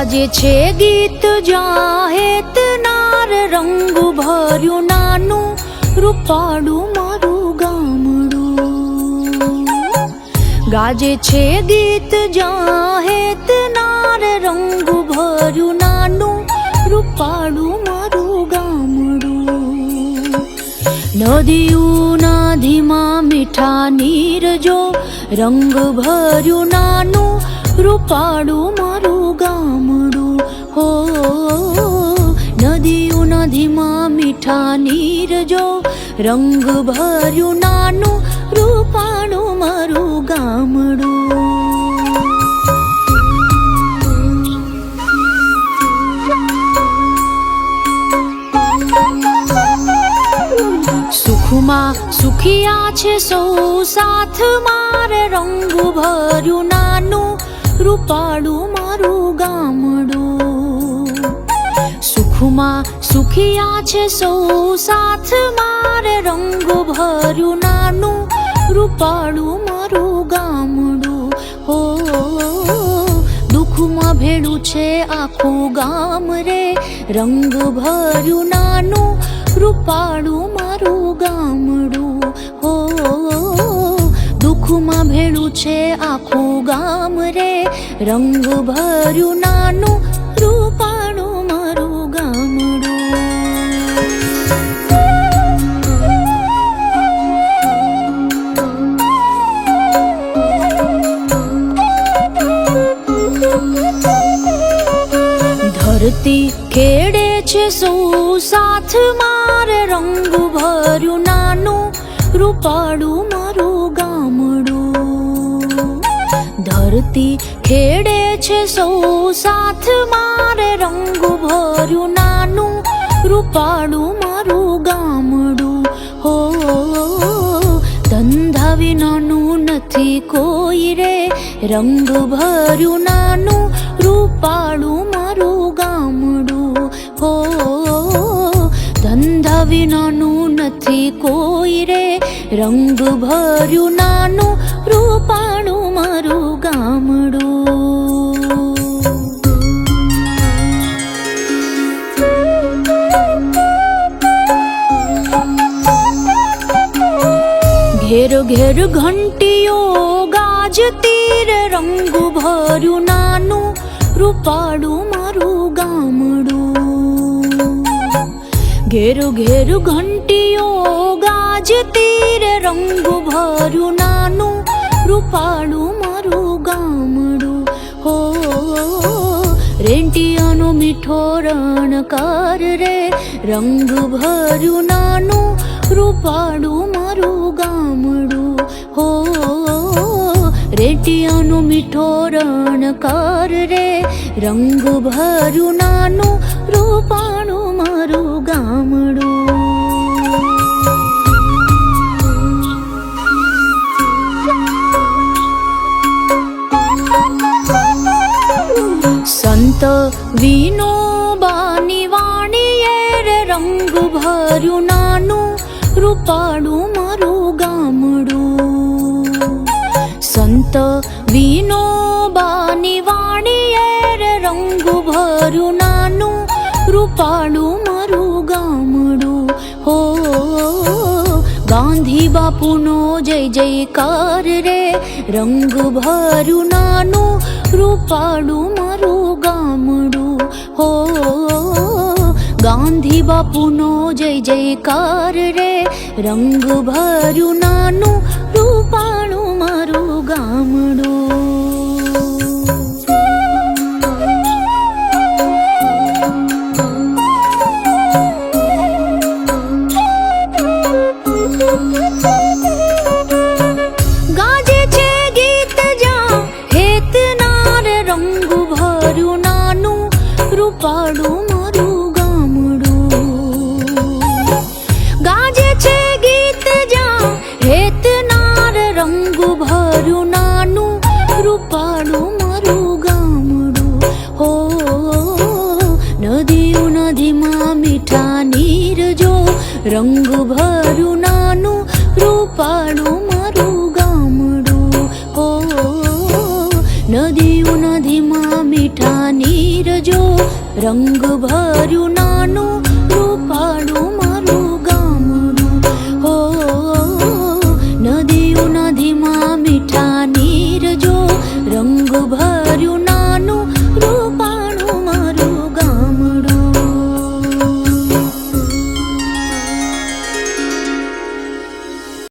ગાજે છે ગીત જાહેત નાર રંગ ભર્યું નાનું રૂપાળું મારું ગામડું. ગાજે છે ગીત જાહેત નાર રંગ ભર્યું નાનું રૂપાળું મારું ગામડું. નદીઓના ધીમા મીઠા નીર જો રંગ ભર્યું નાનું રૂપાળું મારું ગામડું. હો નદીઓના ધીમા મીઠા નીર જો રંગ ભર્યું નાનું રૂપાળું મારું ગામડું. સુખમાં સુખિયા છે સૌ સાથ મારે રંગ ભર્યું નાનું રૂપાળું મારું ગામડું. સુખમાં સુખિયા છે સૌ સાથ મારે રંગ ભર્યું નાનું રૂપાળું મારું ગામડું. હો દુઃખમાં ભેળું છે આખું ગામ રે રંગ ભર્યું નાનું રૂપાળું મારું ગામડું. હો દુઃખમાં ભેળું છે આખું ગામ રે રંગ ભર્યું નાનું રૂપાળું મારું ગામડું. ધરતી ખેડે છે સૌ સાથ મારે રંગ ભર્યું નાનું રૂપાળું મારું ગામડું. ધરતી ખેડે છે સૌ સાથ મારે રંગ ભર્યું નાનું રૂપાળું મારું ગામડું. હો ધંધા વિનાનું નથી કોઈ રે રંગ ભર્યું નાનું રૂપાળું મારું ગામડું. હો ધંધા વિનાનું નથી કોઈ રે રંગ ભર્યું નાનું રૂપાળું મારું ગામડું. ઘેર ઘેર ઘંટીઓ ગાજતી રે રંગ ભર્યું નાનું રૂપાળું મારું ગામડું. ઘેર ઘેર ઘંટીઓ ગાજતી રે રંગ ભર્યું નાનું રૂપાળું મારું ગામડું. હો રેંટિયાનો મીઠો રણકાર રે રંગ ભર્યું નાનું રૂપાળું મારું ગામડું. હો રેંટિયાનો મીઠો રણકાર રે રંગ ભર્યું નાનું રૂપાળું મારું ગામડું. સંત વિનોબાની વાણીએ રે રંગ ભર્યું નાનું રૂપાળું મારું ગામડું. સંત વિનોબાની વાણીએ રે રંગ ભર્યું નાનું રૂપાળું મારું ગામડું. હો ગાંધી બાપુનો જય જયકાર રે રંગ ભર્યું નાનું રૂપાળું મારું ગામડું. હો ગાંધી બાપુનો જય જયકાર રે રંગ ભર્યું નાનું રૂપાળું મારું ગામડું. ગાજે છે ગીત જાહેત નાર રંગ ભર્યું નાનું રૂપાળું મારું ગામડું. ગાજે છે ગીત જાહેત નાર રંગ ભર્યું નાનું રૂપાળું મારું ગામડું. હો નદીઓના ધીમા મીઠા નીર જો રંગ ભર્યું નાનું રૂપાળું મારું ગામડું. હો નદીઓ નદીમાં મીઠા નીર જો રંગ ભર્યું નાનું રૂપાળું